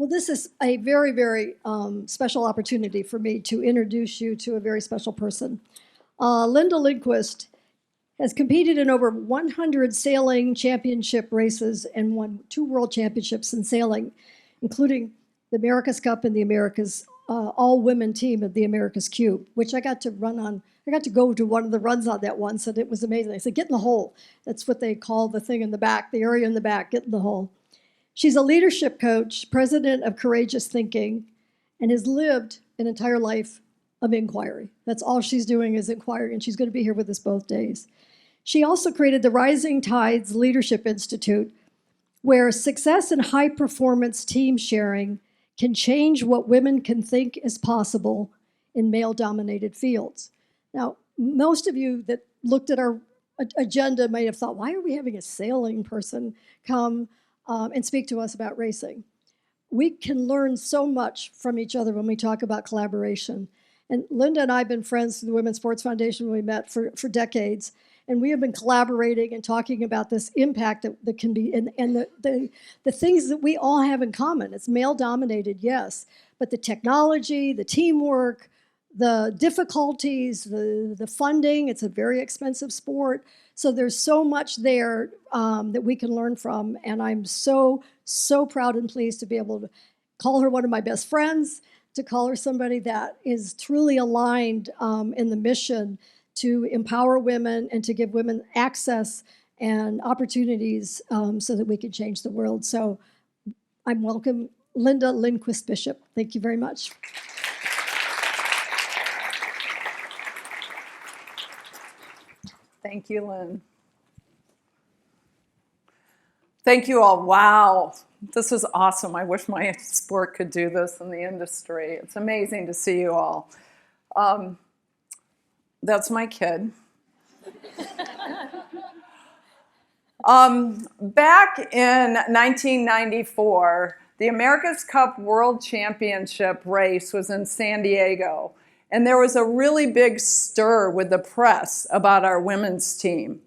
this is a very, very special opportunity for me to introduce you to a very special person. Linda Lindquist has competed in over 100 sailing championship races and won 2 world championships in sailing, including the America's Cup and the America's all-women team of the America's Cube, which I got to run on. I got to go to one of the runs on that once, and it was amazing. I said, get in the hole. That's what they call the thing in the back, the area in the back, get in the hole. She's a leadership coach, president of Courageous Thinking, and has lived an entire life of inquiry. That's all she's doing is inquiry, and she's going to be here with us both days. She also created the Rising Tides Leadership Institute, where success and high-performance team sharing can change what women can think is possible in male-dominated fields. Now, most of you that looked at our agenda may have thought, why are we having a sailing person come and speak to us about racing? We can learn so much from each other when we talk about collaboration. And Linda and I have been friends through the Women's Sports Foundation when we met for decades. And we have been collaborating and talking about this impact that can be, and the things that we all have in common. It's male-dominated, yes, but the technology, the teamwork, the difficulties, the funding, it's a very expensive sport. So there's so much there that we can learn from. And I'm so, so proud and pleased to be able to call her one of my best friends, to call her somebody that is truly aligned in the mission to empower women and to give women access and opportunities so that we can change the world. So I'm welcome Linda Lindquist-Bishop. Thank you very much. Thank you, Lynn. Thank you all. Wow, this is awesome. I wish my sport could do this in the industry. It's amazing to see you all. That's my kid. Back in 1994, the America's Cup World Championship race was in San Diego, and there was a really big stir with the press about our women's team.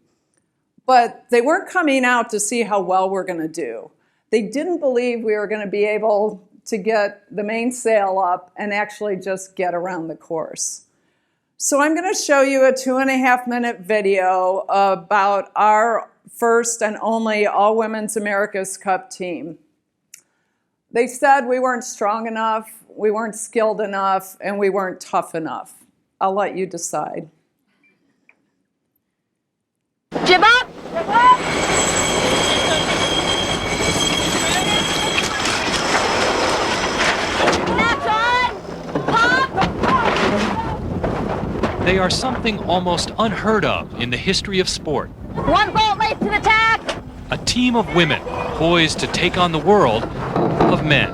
But they weren't coming out to see how well we're going to do. They didn't believe we were going to be able to get the mainsail up and actually just get around the course. So I'm going to show you a 2.5-minute video about our first and only all-women's America's Cup team. They said we weren't strong enough, we weren't skilled enough, and we weren't tough enough. I'll let you decide. Jib up! Jib up! That's on! Pop! They are something almost unheard of in the history of sport. One boat race to the tack! A team of women poised to take on the world of men.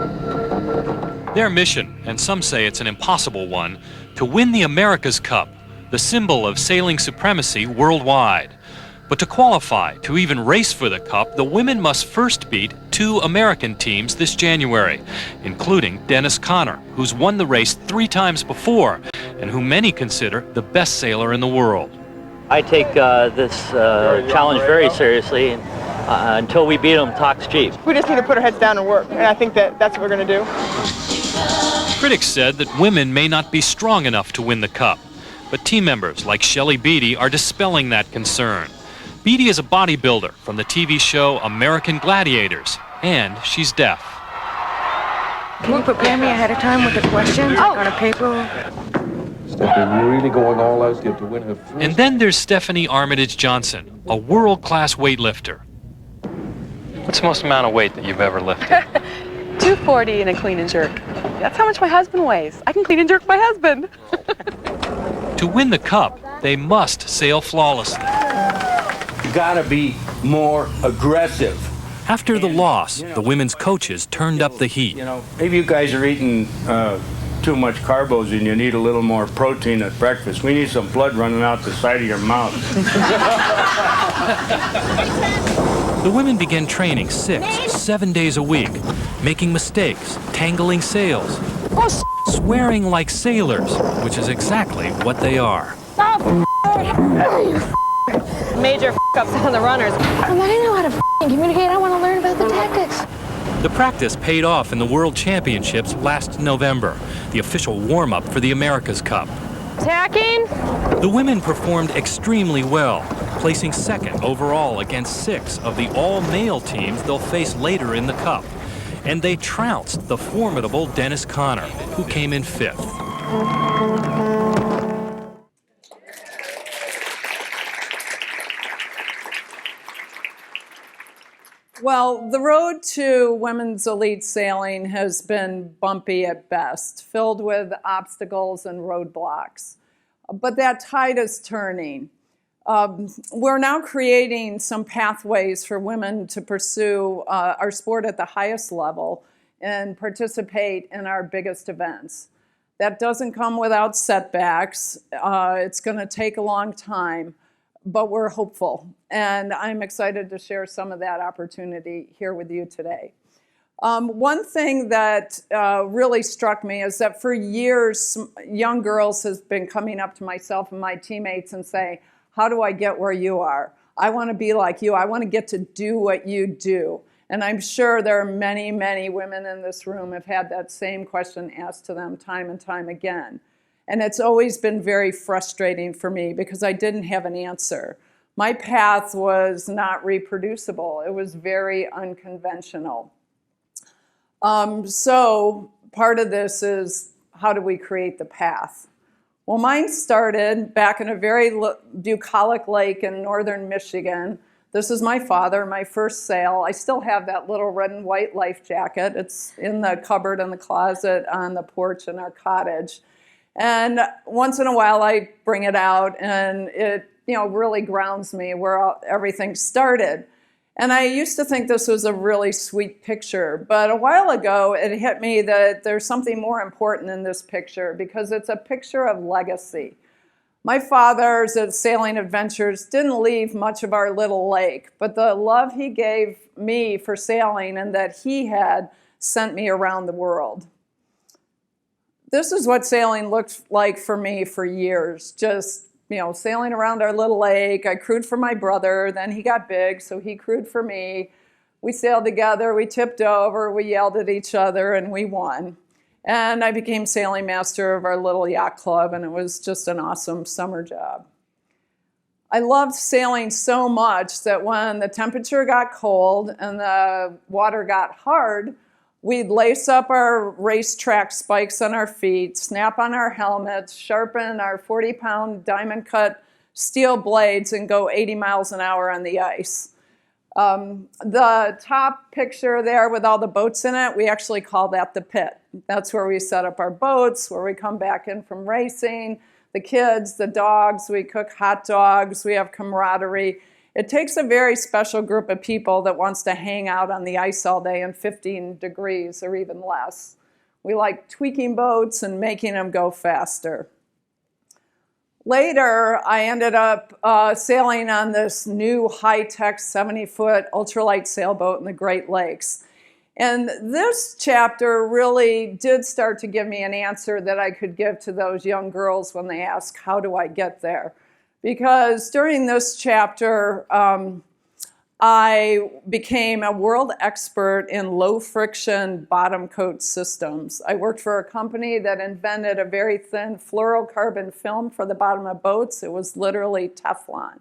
Their mission, and some say it's an impossible one, to win the America's Cup, the symbol of sailing supremacy worldwide. But to qualify to even race for the Cup, the women must first beat 2 American teams this January, including Dennis Conner, who's won the race 3 times before, and who many consider the best sailor in the world. I take this challenge very seriously. Until we beat them, talk's cheap. We just need to put our heads down and work, and I think that's what we're going to do. Critics said that women may not be strong enough to win the Cup, but team members like Shelley Beatty are dispelling that concern. Beatty is a bodybuilder from the TV show American Gladiators, and she's deaf. Can you prepare me ahead of time with the questions on a paper? Stephanie really going all out to win her first. And then there's Stephanie Armitage Johnson, a world-class weightlifter. What's the most amount of weight that you've ever lifted? 240 in a clean and jerk. That's how much my husband weighs. I can clean and jerk my husband. To win the Cup, they must sail flawlessly. You gotta be more aggressive. After the loss, the women's coaches turned up the heat. You know, maybe you guys are eating too much carbos and you need a little more protein at breakfast. We need some blood running out the side of your mouth. The women began training 6, 7 days a week, making mistakes, tangling sails, swearing like sailors, which is exactly what they are. Major ups on the runners. I know how to communicate. I want to learn about the tactics. The practice paid off in the World Championships last November, the official warm-up for the America's Cup. Tacking. The women performed extremely well, placing second overall against 6 of the all-male teams they'll face later in the Cup. And they trounced the formidable Dennis Conner, who came in 5th. Well, the road to women's elite sailing has been bumpy at best, filled with obstacles and roadblocks. But that tide is turning. We're now creating some pathways for women to pursue our sport at the highest level and participate in our biggest events. That doesn't come without setbacks. It's going to take a long time, but we're hopeful. And I'm excited to share some of that opportunity here with you today. One thing that really struck me is that for years, young girls have been coming up to myself and my teammates and saying, how do I get where you are? I want to be like you. I want to get to do what you do. And I'm sure there are many, many women in this room have had that same question asked to them time and time again. And it's always been very frustrating for me because I didn't have an answer. My path was not reproducible. It was very unconventional. So part of this is, how do we create the path? Well, mine started back in a very bucolic lake in northern Michigan. This is my father, my first sail. I still have that little red and white life jacket. It's in the cupboard in the closet on the porch in our cottage. And once in a while I bring it out and it really grounds me where everything started. And I used to think this was a really sweet picture, but a while ago it hit me that there's something more important in this picture because it's a picture of legacy. My father's sailing adventures didn't leave much of our little lake, but the love he gave me for sailing and that he had sent me around the world. This is what sailing looked like for me for years, just sailing around our little lake. I crewed for my brother, then he got big, so he crewed for me. We sailed together, we tipped over, we yelled at each other, and we won. And I became sailing master of our little yacht club, and it was just an awesome summer job. I loved sailing so much that when the temperature got cold and the water got hard, we'd lace up our racetrack spikes on our feet, snap on our helmets, sharpen our 40-pound diamond-cut steel blades, and go 80 miles an hour on the ice. The top picture there with all the boats in it, we actually call that the pit. That's where we set up our boats, where we come back in from racing. The kids, the dogs, we cook hot dogs, we have camaraderie. It takes a very special group of people that wants to hang out on the ice all day in 15 degrees or even less. We like tweaking boats and making them go faster. Later, I ended up sailing on this new high-tech 70-foot ultralight sailboat in the Great Lakes. And this chapter really did start to give me an answer that I could give to those young girls when they ask, how do I get there? Because during this chapter, I became a world expert in low-friction bottom coat systems. I worked for a company that invented a very thin fluorocarbon film for the bottom of boats. It was literally Teflon.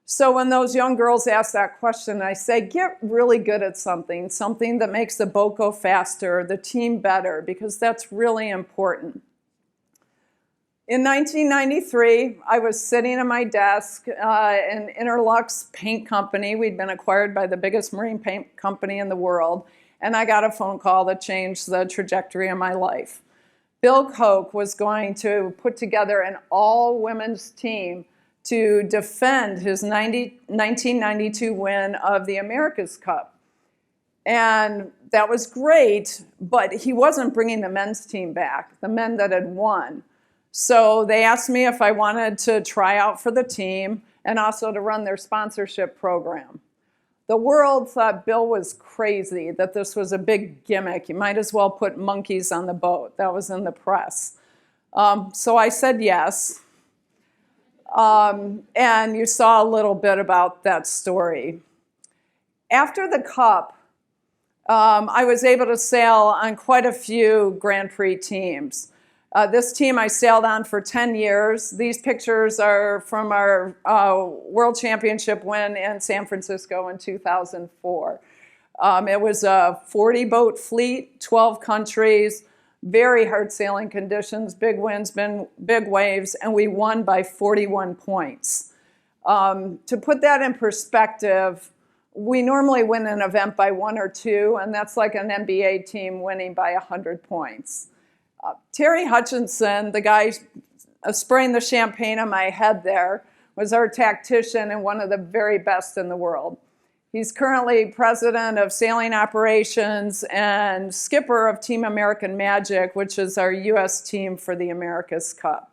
So when those young girls ask that question, I say, get really good at something that makes the boat go faster, the team better, because that's really important. In 1993, I was sitting at my desk in Interlux Paint Company. We'd been acquired by the biggest marine paint company in the world, and I got a phone call that changed the trajectory of my life. Bill Koch was going to put together an all-women's team to defend his 1992 win of the America's Cup. And that was great, but he wasn't bringing the men's team back, the men that had won. So they asked me if I wanted to try out for the team and also to run their sponsorship program. The world thought Bill was crazy, that this was a big gimmick. You might as well put monkeys on the boat. That was in the press. So I said yes. And you saw a little bit about that story. After the Cup, I was able to sail on quite a few Grand Prix teams. This team I sailed on for 10 years. These pictures are from our World Championship win in San Francisco in 2004. It was a 40-boat fleet, 12 countries, very hard sailing conditions, big winds, big waves, and we won by 41 points. To put that in perspective, we normally win an event by 1 or 2, and that's like an NBA team winning by 100 points. Terry Hutchinson, the guy spraying the champagne on my head there, was our tactician and one of the very best in the world. He's currently president of sailing operations and skipper of Team American Magic, which is our U.S. team for the America's Cup.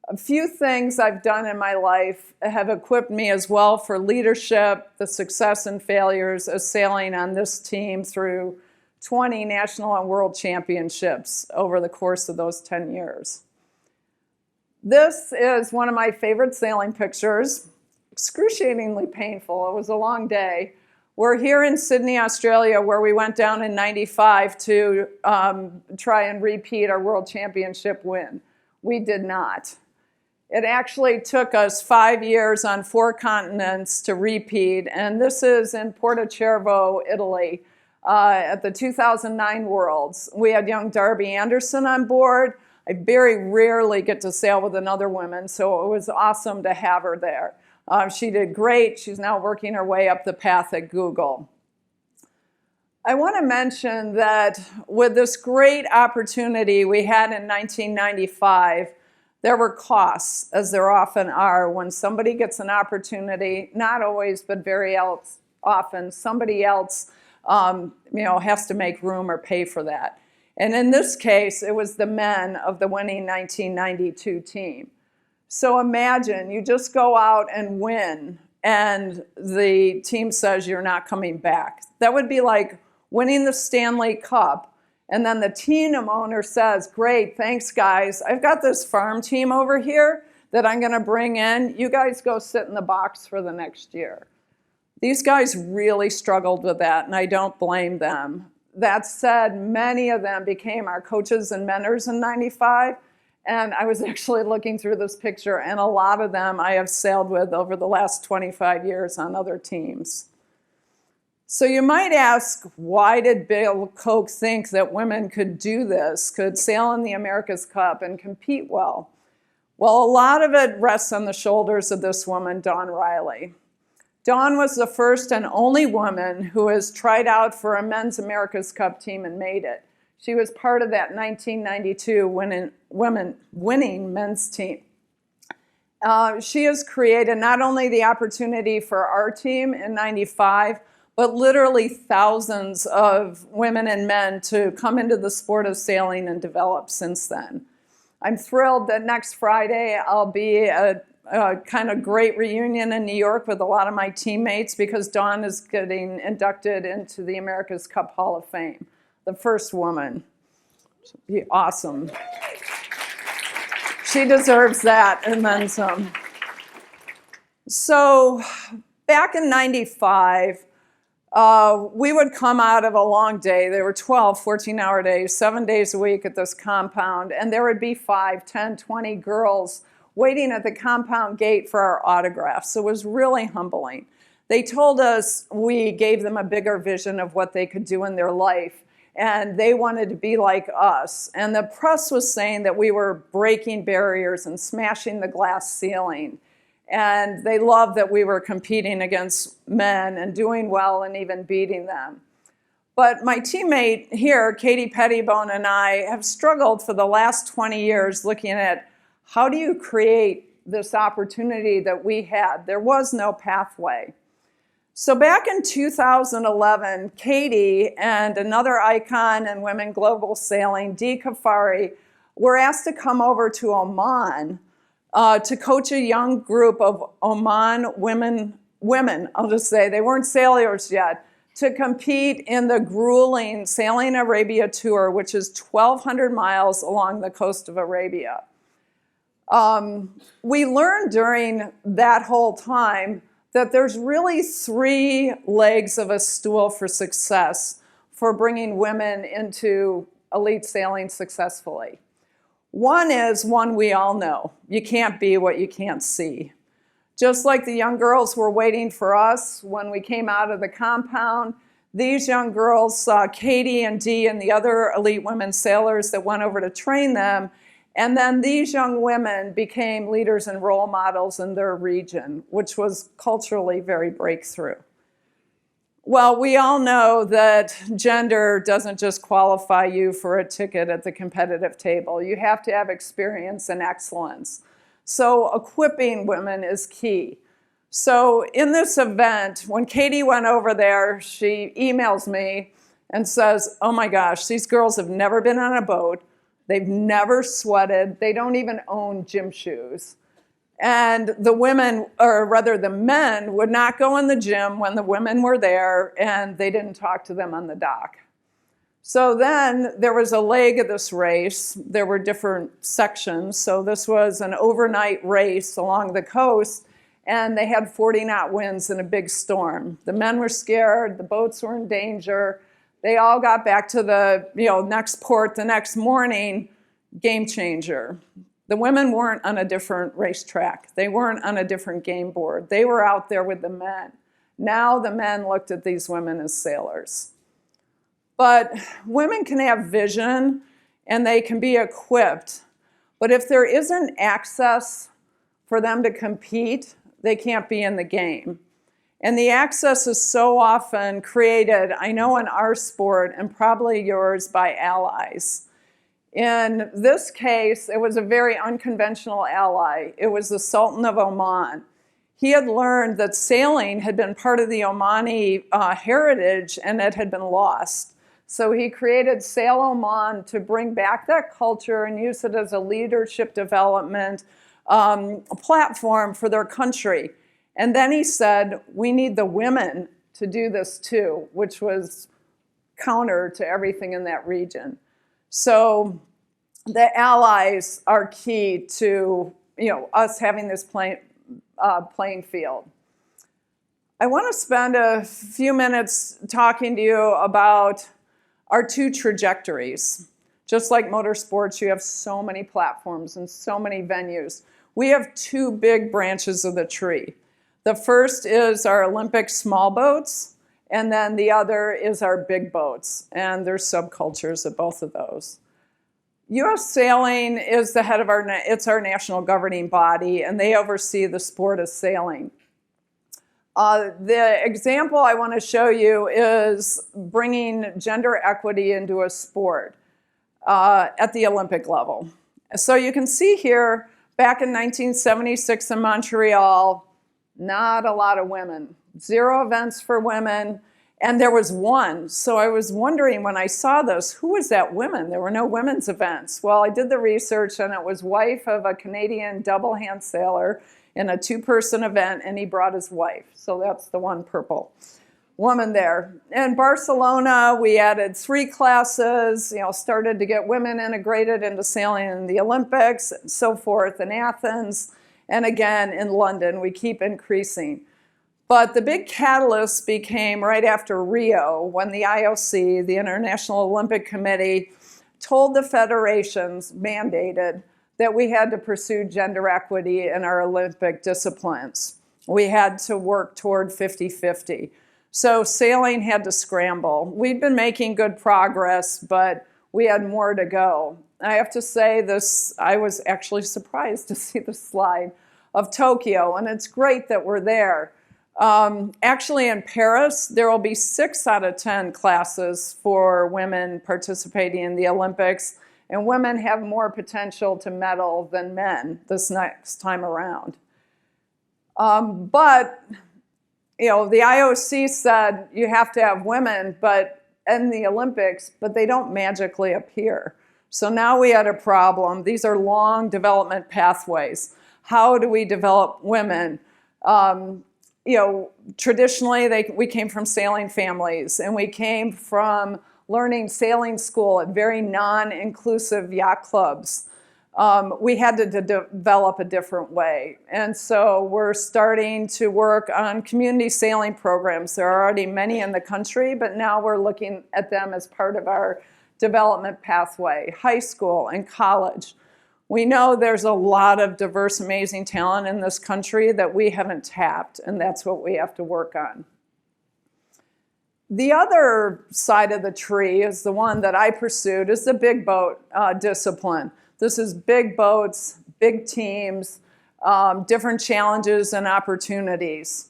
A few things I've done in my life have equipped me as well for leadership, the success and failures of sailing on this team through 20 national and world championships over the course of those 10 years. This is one of my favorite sailing pictures. Excruciatingly painful. It was a long day. We're here in Sydney, Australia, where we went down in '95 to try and repeat our world championship win. We did not. It actually took us 5 years on 4 continents to repeat, and this is in Porto Italy. At the 2009 Worlds. We had young Darby Anderson on board. I very rarely get to sail with another woman, so it was awesome to have her there. She did great. She's now working her way up the path at Google. I want to mention that with this great opportunity we had in 1995, there were costs, as there often are when somebody gets an opportunity, not always, but very often, somebody else has to make room or pay for that. And in this case, it was the men of the winning 1992 team. So imagine you just go out and win, and the team says you're not coming back. That would be like winning the Stanley Cup, and then the team owner says, great, thanks guys. I've got this farm team over here that I'm going to bring in. You guys go sit in the box for the next year. These guys really struggled with that, and I don't blame them. That said, many of them became our coaches and mentors in '95, and I was actually looking through this picture, and a lot of them I have sailed with over the last 25 years on other teams. So you might ask, why did Bill Koch think that women could do this, could sail in the America's Cup and compete well? Well, a lot of it rests on the shoulders of this woman, Dawn Riley. Dawn was the first and only woman who has tried out for a men's America's Cup team and made it. She was part of that 1992 winning men's team. She has created not only the opportunity for our team in '95, but literally thousands of women and men to come into the sport of sailing and develop since then. I'm thrilled that next Friday I'll be at a kind of great reunion in New York with a lot of my teammates because Dawn is getting inducted into the America's Cup Hall of Fame, the first woman. It'll be awesome. She deserves that and then some. So back in '95, we would come out of a long day. There were 12 14-hour days, 7 days a week at this compound, and there would be 5, 10, 20 girls waiting at the compound gate for our autographs. So it was really humbling. They told us we gave them a bigger vision of what they could do in their life, and they wanted to be like us. And the press was saying that we were breaking barriers and smashing the glass ceiling. And they loved that we were competing against men and doing well and even beating them. But my teammate here, Katie Pettibone, and I have struggled for the last 20 years looking at how do you create this opportunity that we had? There was no pathway. So back in 2011, Katie and another icon in women global sailing, Dee Kafari, were asked to come over to Oman to coach a young group of Oman women, I'll just say, they weren't sailors yet, to compete in the grueling Sailing Arabia Tour, which is 1,200 miles along the coast of Arabia. We learned during that whole time that there's really 3 legs of a stool for success for bringing women into elite sailing successfully. One is one we all know. You can't be what you can't see. Just like the young girls were waiting for us when we came out of the compound, these young girls saw Katie and Dee and the other elite women sailors that went over to train them, and then these young women became leaders and role models in their region, which was culturally very breakthrough. Well, we all know that gender doesn't just qualify you for a ticket at the competitive table. You have to have experience and excellence. So equipping women is key. So in this event, when Katie went over there, she emails me and says, oh my gosh, these girls have never been on a boat. They've never sweated. They don't even own gym shoes. And the women, or rather the men, would not go in the gym when the women were there, and they didn't talk to them on the dock. So then there was a leg of this race. There were different sections. So this was an overnight race along the coast, and they had 40-knot winds and a big storm. The men were scared. The boats were in danger. They all got back to the next port the next morning. Game changer. The women weren't on a different racetrack. They weren't on a different game board. They were out there with the men. Now the men looked at these women as sailors. But women can have vision and they can be equipped. But if there isn't access for them to compete, they can't be in the game. And the access is so often created, I know in our sport and probably yours, by allies. In this case, it was a very unconventional ally. It was the Sultan of Oman. He had learned that sailing had been part of the Omani heritage and it had been lost. So he created Sail Oman to bring back that culture and use it as a leadership development platform for their country. And then he said, we need the women to do this too, which was counter to everything in that region. So the allies are key to us having this playing field. I want to spend a few minutes talking to you about our two trajectories. Just like motorsports, you have so many platforms and so many venues. We have two big branches of the tree. The first is our Olympic small boats, and then the other is our big boats, and there's subcultures of both of those. U.S. Sailing is the head of it's our national governing body, and they oversee the sport of sailing. The example I want to show you is bringing gender equity into a sport at the Olympic level. So you can see here, back in 1976 in Montreal, not a lot of women. 0 events for women. And there was one. So I was wondering when I saw this, who was that women? There were no women's events. Well, I did the research, and it was wife of a Canadian double-hand sailor in a 2-person event, and he brought his wife. So that's the one purple woman there. In Barcelona, we added 3 classes, started to get women integrated into sailing in the Olympics, and so forth in Athens. And again, in London, we keep increasing. But the big catalyst became right after Rio, when the IOC, the International Olympic Committee, told the federations, mandated, that we had to pursue gender equity in our Olympic disciplines. We had to work toward 50-50. So sailing had to scramble. We'd been making good progress, but we had more to go. I have to say this, I was actually surprised to see the slide of Tokyo, and it's great that we're there. Actually, in Paris, there will be 6 out of 10 classes for women participating in the Olympics, and women have more potential to medal than men this next time around. But the IOC said you have to have women in the Olympics, but they don't magically appear. So now we had a problem. These are long development pathways. How do we develop women? Traditionally, we came from sailing families, and we came from learning sailing school at very non-inclusive yacht clubs. we had to develop a different way. And so we're starting to work on community sailing programs. There are already many in the country, but now we're looking at them as part of our development pathway, high school and college. We know there's a lot of diverse, amazing talent in this country that we haven't tapped, and that's what we have to work on. The other side of the tree is the one that I pursued, is the big boat discipline. This is big boats, big teams, different challenges and opportunities.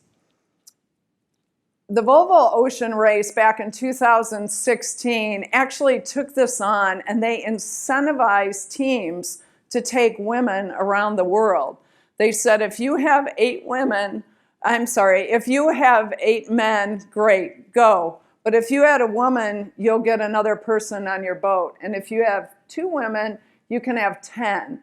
The Volvo Ocean Race back in 2016 actually took this on, and they incentivized teams to take women around the world. They said, if you have 8 men, great, go. But if you had a woman, you'll get another person on your boat. And if you have 2 women, you can have 10.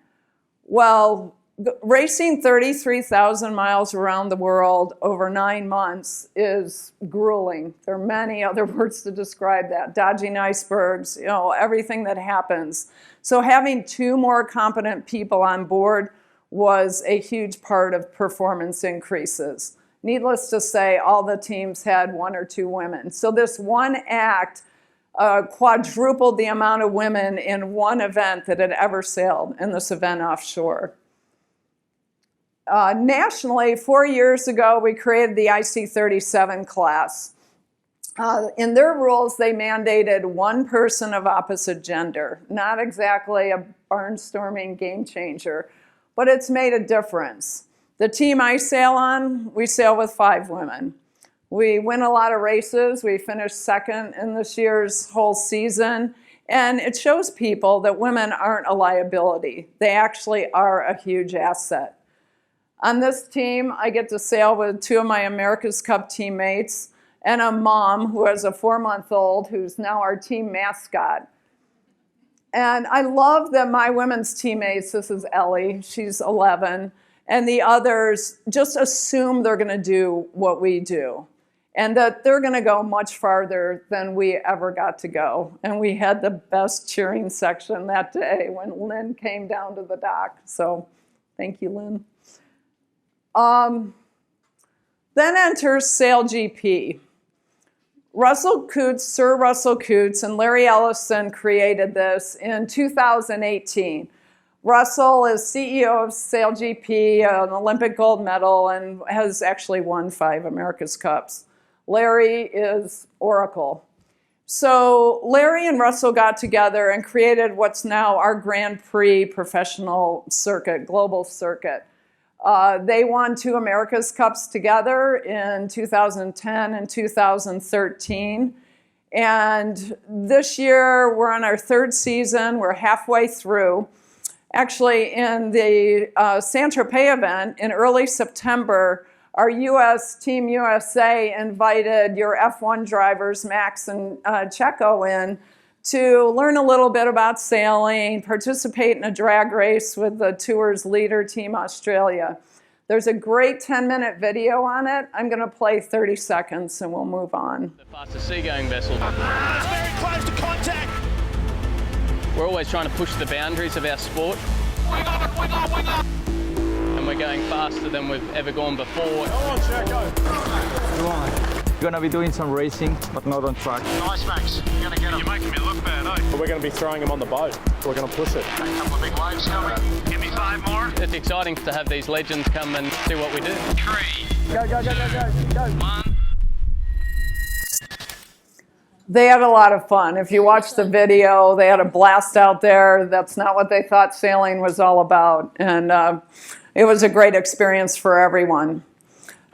Well, racing 33,000 miles around the world over 9 months is grueling. There are many other words to describe that. Dodging icebergs, everything that happens. So having 2 more competent people on board was a huge part of performance increases. Needless to say, all the teams had 1 or 2 women. So this one act quadrupled the amount of women in one event that had ever sailed in this event offshore. Nationally, 4 years ago, we created the IC-37 class. In their rules, they mandated 1 person of opposite gender. Not exactly a barnstorming game changer, but it's made a difference. The team I sail on, we sail with 5 women. We win a lot of races. We finished 2nd in this year's whole season. And it shows people that women aren't a liability. They actually are a huge asset. On this team, I get to sail with 2 of my America's Cup teammates and a mom who has a 4-month-old who's now our team mascot. And I love that my women's teammates, this is Ellie, she's 11, and the others just assume they're going to do what we do, and that they're going to go much farther than we ever got to go. And we had the best cheering section that day when Lynn came down to the dock. So thank you, Lynn. Then enters Sail GP. Sir Russell Coutts and Larry Ellison created this in 2018. Russell is CEO of Sail GP, an Olympic gold medal, and has actually won 5 America's Cups. Larry is Oracle. So Larry and Russell got together and created what's now our Grand Prix professional circuit, global circuit. They won 2 America's Cups together in 2010 and 2013. And this year, we're on our 3rd season. We're halfway through. Actually, in the Saint-Tropez event in early September, our Team USA invited your F1 drivers, Max and Checo, in to learn a little bit about sailing, participate in a drag race with the tour's leader, Team Australia. There's a great 10-minute video on it. I'm going to play 30 seconds and we'll move on. The fastest seagoing vessel. It's very close to contact. We're always trying to push the boundaries of our sport. Wing on, wing on, wing on. And we're going faster than we've ever gone before. Go on, Checo. Come on. We're going to be doing some racing, but not on track. Nice, Max. You're going to get him. You're making me look bad, eh? We're going to be throwing him on the boat. We're going to push it. A couple of big waves coming. Give me 5 more. It's exciting to have these legends come and see what we do. 3. Go, go, go, go, go, go. 1. They had a lot of fun. If you watch the video, they had a blast out there. That's not what they thought sailing was all about. And it was a great experience for everyone.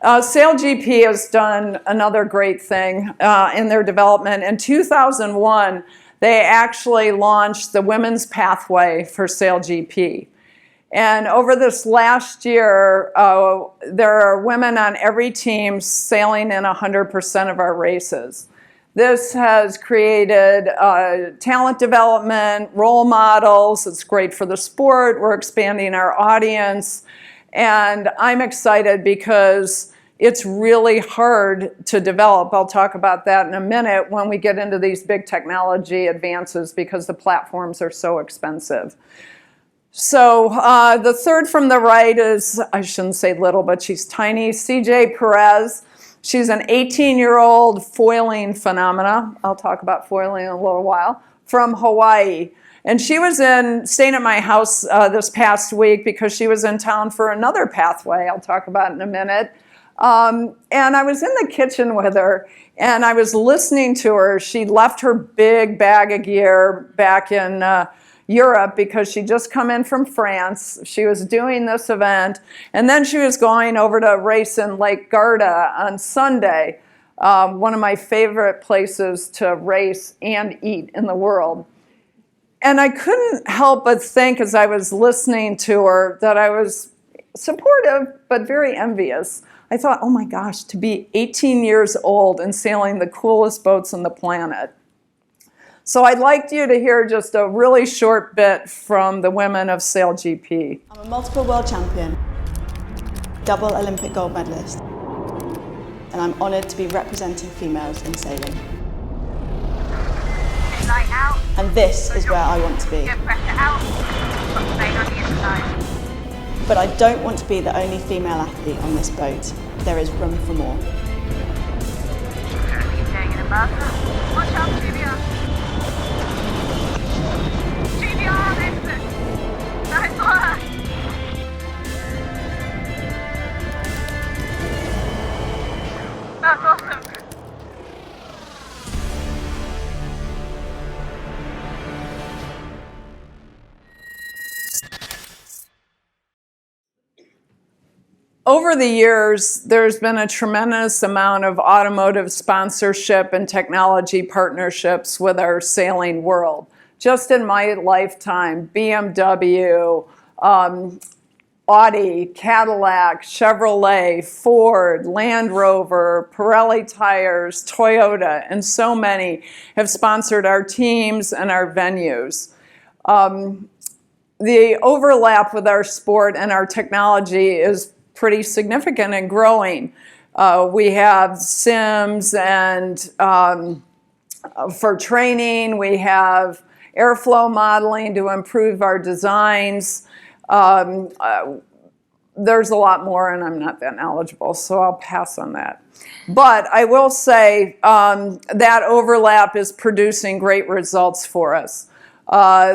Sail GP has done another great thing in their development. In 2001, they actually launched the Women's Pathway for Sail GP. And over this last year, there are women on every team sailing in 100% of our races. This has created talent development, role models. It's great for the sport. We're expanding our audience. And I'm excited because it's really hard to develop. I'll talk about that in a minute when we get into these big technology advances because the platforms are so expensive. So the third from the right is, I shouldn't say little, but she's tiny, CJ Perez. She's an 18-year-old foiling phenomena. I'll talk about foiling in a little while, from Hawaii. And she was staying at my house this past week because she was in town for another pathway I'll talk about in a minute. And I was in the kitchen with her, and I was listening to her. She left her big bag of gear back in Europe because she'd just come in from France. She was doing this event, and then she was going over to race in Lake Garda on Sunday, one of my favorite places to race and eat in the world. And I couldn't help but think as I was listening to her that I was supportive but very envious. I thought, oh my gosh, to be 18 years old and sailing the coolest boats on the planet. So I'd like you to hear just a really short bit from the women of Sail GP. I'm a multiple world champion, double Olympic gold medalist, and I'm honoured to be representing females in sailing. Light out. And this is where I want to be. Get pressure out. Got Spain on the inside. But I don't want to be the only female athlete on this boat. There is room for more. Keep going in above. Watch out, GBR. GBR, exit. Nice work. That's awesome. Over the years, there's been a tremendous amount of automotive sponsorship and technology partnerships with our sailing world. Just in my lifetime, BMW, Audi, Cadillac, Chevrolet, Ford, Land Rover, Pirelli Tires, Toyota, and so many have sponsored our teams and our venues. The overlap with our sport and our technology is pretty significant and growing. We have sims and for training, we have airflow modeling to improve our designs. There's a lot more, and I'm not that knowledgeable, so I'll pass on that. But I will say that overlap is producing great results for us.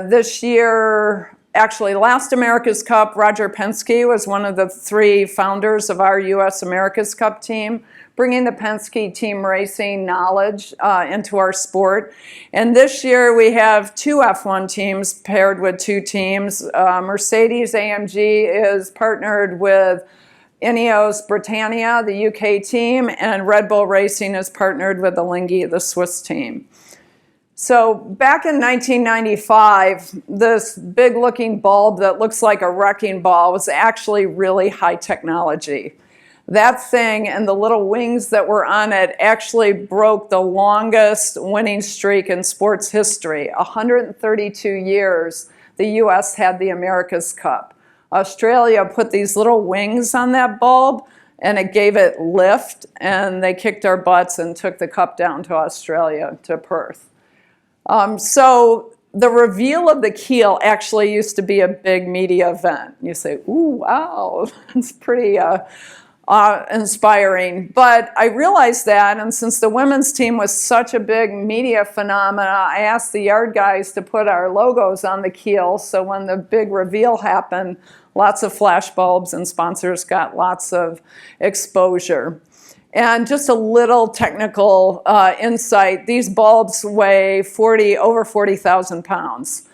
This year, actually, last America's Cup, Roger Penske was one of the 3 founders of our U.S. America's Cup team, bringing the Penske team racing knowledge into our sport. And this year we have 2 F1 teams paired with 2 teams. Mercedes-AMG is partnered with Ineos Britannia, the UK team, and Red Bull Racing is partnered with Alinghi, the Swiss team. So back in 1995, this big-looking bulb that looks like a wrecking ball was actually really high technology. That thing and the little wings that were on it actually broke the longest winning streak in sports history. 132 years the U.S. had the America's Cup. Australia put these little wings on that bulb, and it gave it lift, and they kicked our butts and took the cup down to Australia, to Perth. So the reveal of the keel actually used to be a big media event. You say, ooh, wow, that's pretty inspiring. But I realized that, and since the women's team was such a big media phenomena, I asked the yard guys to put our logos on the keel, so when the big reveal happened, lots of flash bulbs and sponsors got lots of exposure. And just a little technical insight, these bulbs weigh over 40,000 pounds.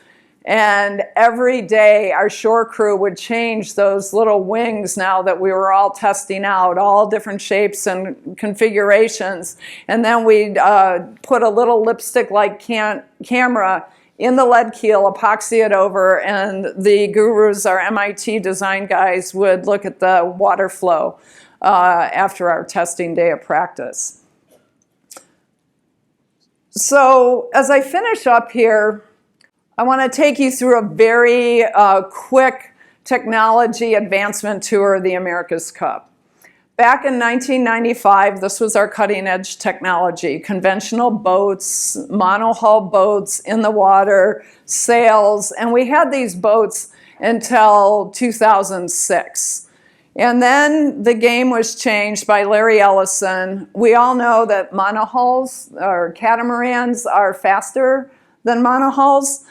And every day our shore crew would change those little wings now that we were all testing out, all different shapes and configurations. And then we'd put a little lipstick-like camera in the lead keel, epoxy it over, and the gurus, our MIT design guys, would look at the water flow after our testing day of practice. So as I finish up here, I want to take you through a very quick technology advancement tour of the America's Cup. Back in 1995, this was our cutting edge technology. Conventional boats, monohull boats in the water, sails, and we had these boats until 2006. And then the game was changed by Larry Ellison. We all know that monohulls or catamarans are faster than monohulls.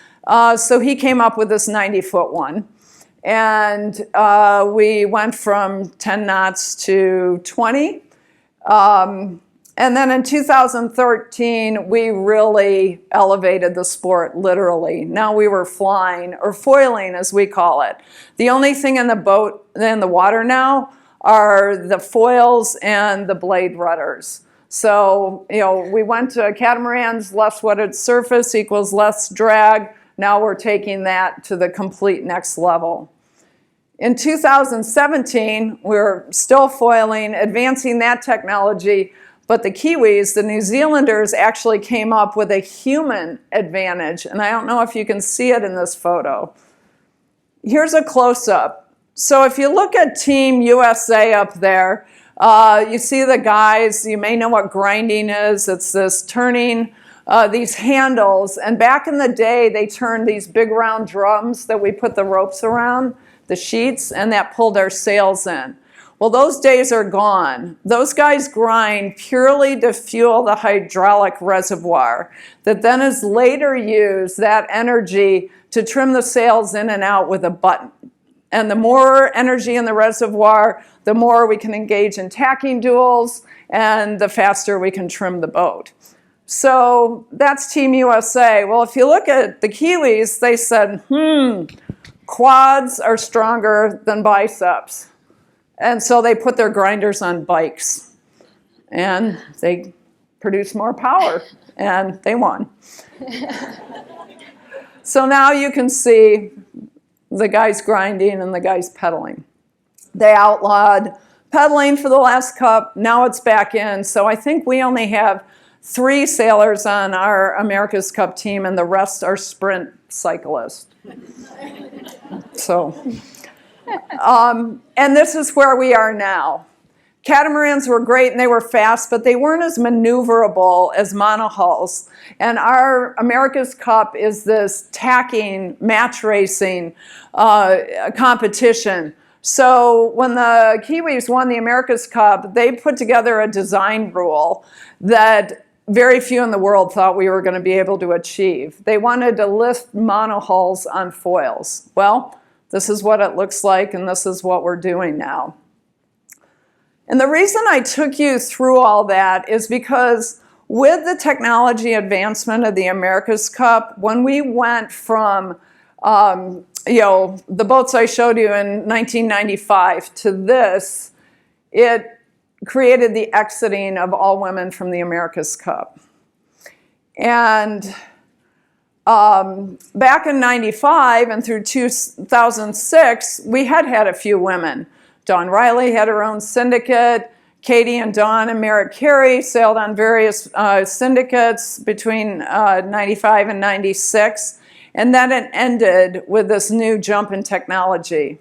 So he came up with this 90-foot one. And we went from 10 knots to 20. And then in 2013, we really elevated the sport, literally. Now we were flying, or foiling as we call it. The only thing in the boat, in the water now, are the foils and the blade rudders. So, we went to catamarans, less wetted surface equals less drag. Now we're taking that to the complete next level. In 2017, we're still foiling, advancing that technology, but the Kiwis, the New Zealanders, actually came up with a human advantage, and I don't know if you can see it in this photo. Here's a close-up. So if you look at Team USA up there, you see the guys, you may know what grinding is. It's this turning these handles, and back in the day, they turned these big round drums that we put the ropes around, the sheets, and that pulled our sails in. Well, those days are gone. Those guys grind purely to fuel the hydraulic reservoir that then is later used, that energy, to trim the sails in and out with a button. And the more energy in the reservoir, the more we can engage in tacking duels, and the faster we can trim the boat. So that's Team USA. Well, if you look at the Kiwis, they said, quads are stronger than biceps. And so they put their grinders on bikes, and they produced more power, and they won. So now you can see the guys grinding and the guys pedaling. They outlawed pedaling for the last cup. Now it's back in. So I think we only have 3 sailors on our America's Cup team, and the rest are sprint cyclists. So... and this is where we are now. Catamarans were great and they were fast, but they weren't as maneuverable as monohulls. And our America's Cup is this tacking, match racing competition. So when the Kiwis won the America's Cup, they put together a design rule that very few in the world thought we were going to be able to achieve. They wanted to lift monohulls on foils. Well, this is what it looks like, and this is what we're doing now. And the reason I took you through all that is because with the technology advancement of the America's Cup, when we went from the boats I showed you in 1995 to this, it created the exiting of all women from the America's Cup. And back in 95 and through 2006, we had a few women. Dawn Riley had her own syndicate. Katie and Dawn and Merritt Carey sailed on various syndicates between 95 and 96. And then it ended with this new jump in technology.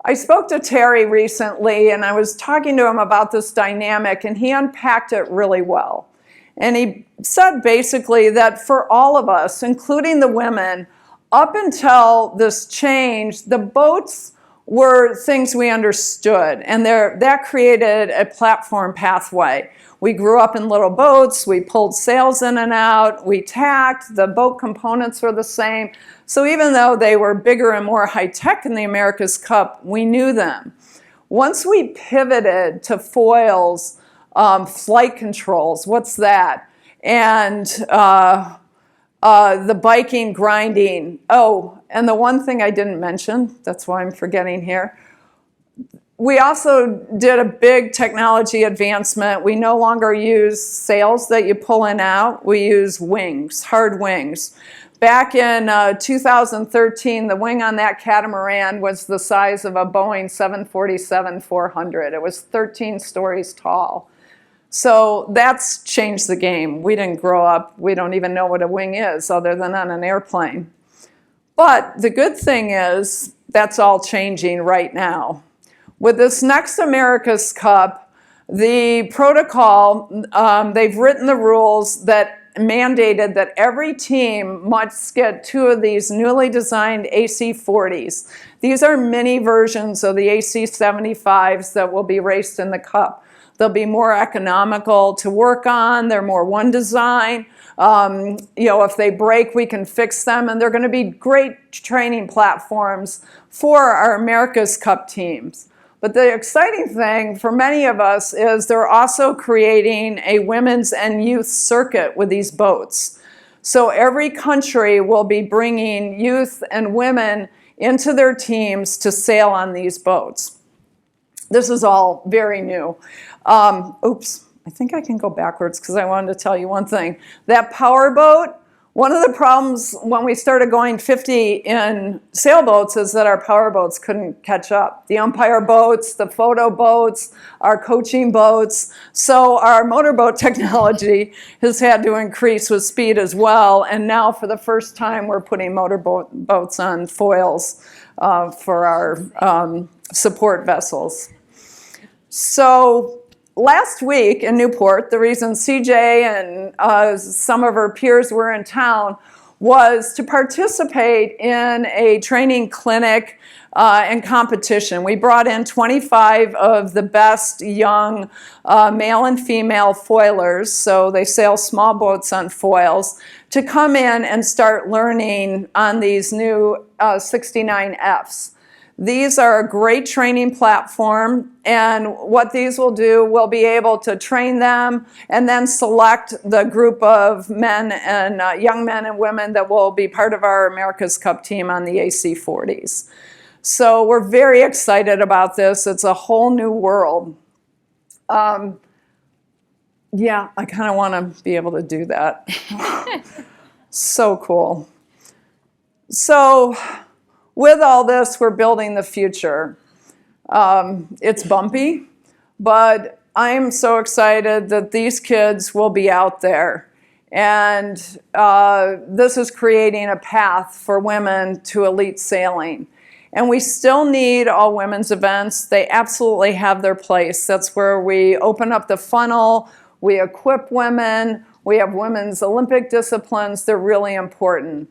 I spoke to Terry recently, and I was talking to him about this dynamic, and he unpacked it really well. And he said basically that for all of us, including the women, up until this change, the boats were things we understood, and that created a platform pathway. We grew up in little boats, we pulled sails in and out, we tacked, the boat components were the same. So even though they were bigger and more high-tech in the America's Cup, we knew them. Once we pivoted to foils, flight controls, what's that? And the biking, grinding. Oh, and the one thing I didn't mention, that's why I'm forgetting here, we also did a big technology advancement. We no longer use sails that you pull in out. We use wings, hard wings. Back in 2013, the wing on that catamaran was the size of a Boeing 747-400. It was 13 stories tall. So that's changed the game. We didn't grow up, we don't even know what a wing is other than on an airplane. But the good thing is that's all changing right now. With this next America's Cup, the protocol, they've written the rules that mandated that every team must get 2 of these newly designed AC-40s. These are mini versions of the AC-75s that will be raced in the Cup. They'll be more economical to work on. They're more one design. If they break, we can fix them, and they're going to be great training platforms for our America's Cup teams. But the exciting thing for many of us is they're also creating a women's and youth circuit with these boats. So every country will be bringing youth and women into their teams to sail on these boats. This is all very new. I think I can go backwards because I wanted to tell you one thing. That power boat, one of the problems when we started going 50 in sailboats is that our power boats couldn't catch up. The umpire boats, the photo boats, our coaching boats. So our motorboat technology has had to increase with speed as well. And now for the first time, we're putting motorboats on foils for our support vessels. So last week in Newport, the reason CJ and some of her peers were in town was to participate in a training clinic and competition. We brought in 25 of the best young male and female foilers, so they sail small boats on foils, to come in and start learning on these new 69Fs. These are a great training platform, and what these will do, we'll be able to train them and then select the group of men and young men and women that will be part of our America's Cup team on the AC-40s. So we're very excited about this. It's a whole new world. Yeah, I kind of want to be able to do that. So cool. So with all this, we're building the future. It's bumpy, but I'm so excited that these kids will be out there. And this is creating a path for women to elite sailing. And we still need all women's events. They absolutely have their place. That's where we open up the funnel, we equip women, we have women's Olympic disciplines. They're really important.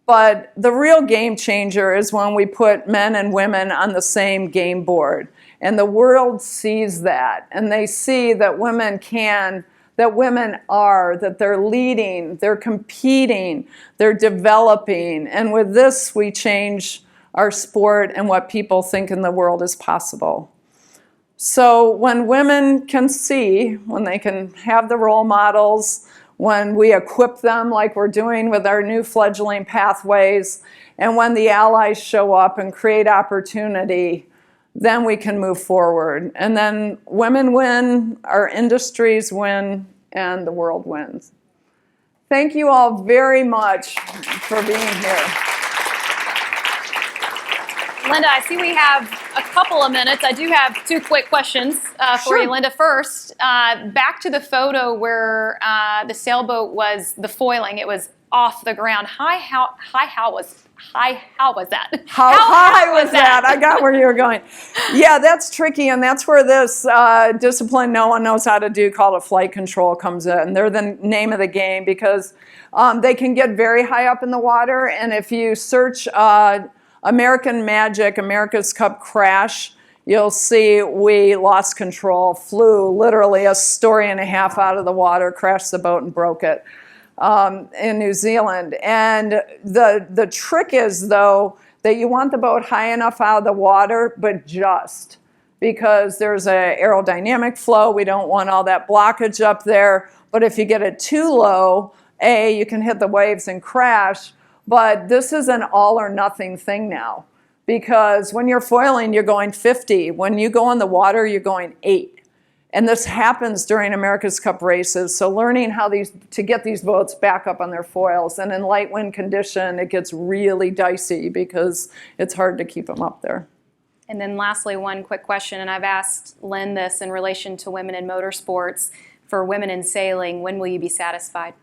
But the real game changer is when we put men and women on the same game board. And the world sees that. And they see that women can, that women are, that they're leading, they're competing, they're developing. And with this, we change our sport and what people think in the world is possible. So when women can see, when they can have the role models, when we equip them like we're doing with our new fledgling pathways, and when the allies show up and create opportunity, then we can move forward. And then women win, our industries win, and the world wins. Thank you all very much for being here. Linda, I see we have a couple of minutes. I do have 2 quick questions for you, Linda. First, back to the photo where the sailboat was, the foiling, it was off the ground. How was that? How high was that? I got where you were going. Yeah, that's tricky, and that's where this discipline no one knows how to do called a flight control comes in. They're the name of the game because they can get very high up in the water, and if you search American Magic, America's Cup crash, you'll see we lost control, flew literally a story and a half out of the water, crashed the boat and broke it in New Zealand. And the trick is, though, that you want the boat high enough out of the water, but just, because there's an aerodynamic flow. We don't want all that blockage up there. But if you get it too low, you can hit the waves and crash. But this is an all or nothing thing now, because when you're foiling, you're going 50. When you go on the water, you're going 8. And this happens during America's Cup races. So learning how to get these boats back up on their foils. And in light wind condition, it gets really dicey because it's hard to keep them up there. And then lastly, one quick question, and I've asked Lynn this in relation to women in motorsports. For women in sailing, when will you be satisfied?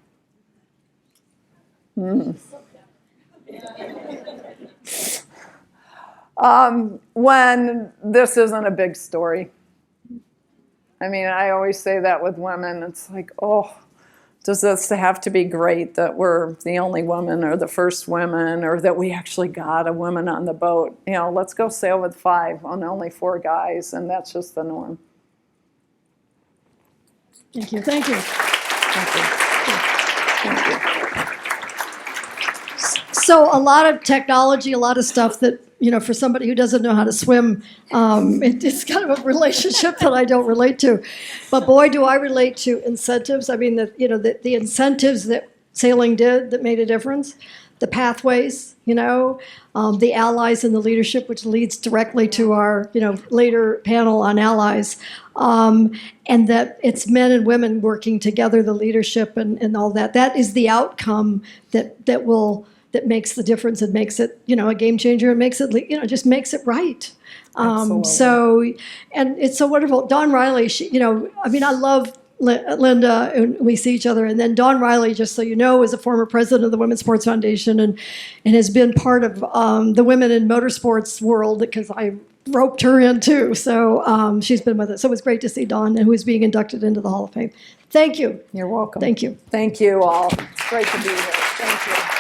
When this isn't a big story. I mean, I always say that with women. It's like, oh, does this have to be great that we're the only women or the first women or that we actually got a woman on the boat? You know, let's go sail with 5 on only 4 guys, and that's just the norm. Thank you. Thank you. Thank you. Thank you. So a lot of technology, a lot of stuff that, you know, for somebody who doesn't know how to swim, it's kind of a relationship that I don't relate to. But boy, do I relate to incentives. I mean, the incentives that sailing did that made a difference, the pathways, you know, the allies and the leadership, which leads directly to our, you know, later panel on allies. And that it's men and women working together, the leadership and all that. That is the outcome that makes the difference and makes it, you know, a game changer and makes it, you know, just makes it right. So, and it's so wonderful. Dawn Riley, she, you know, I mean, I love Linda, and we see each other. And then Dawn Riley, just so you know, is a former president of the Women's Sports Foundation and has been part of the women in motorsports world because I roped her in too. So she's been with us. So it was great to see Dawn, who is being inducted into the Hall of Fame. Thank you. You're welcome. Thank you. Thank you all. It's great to be here. Thank you.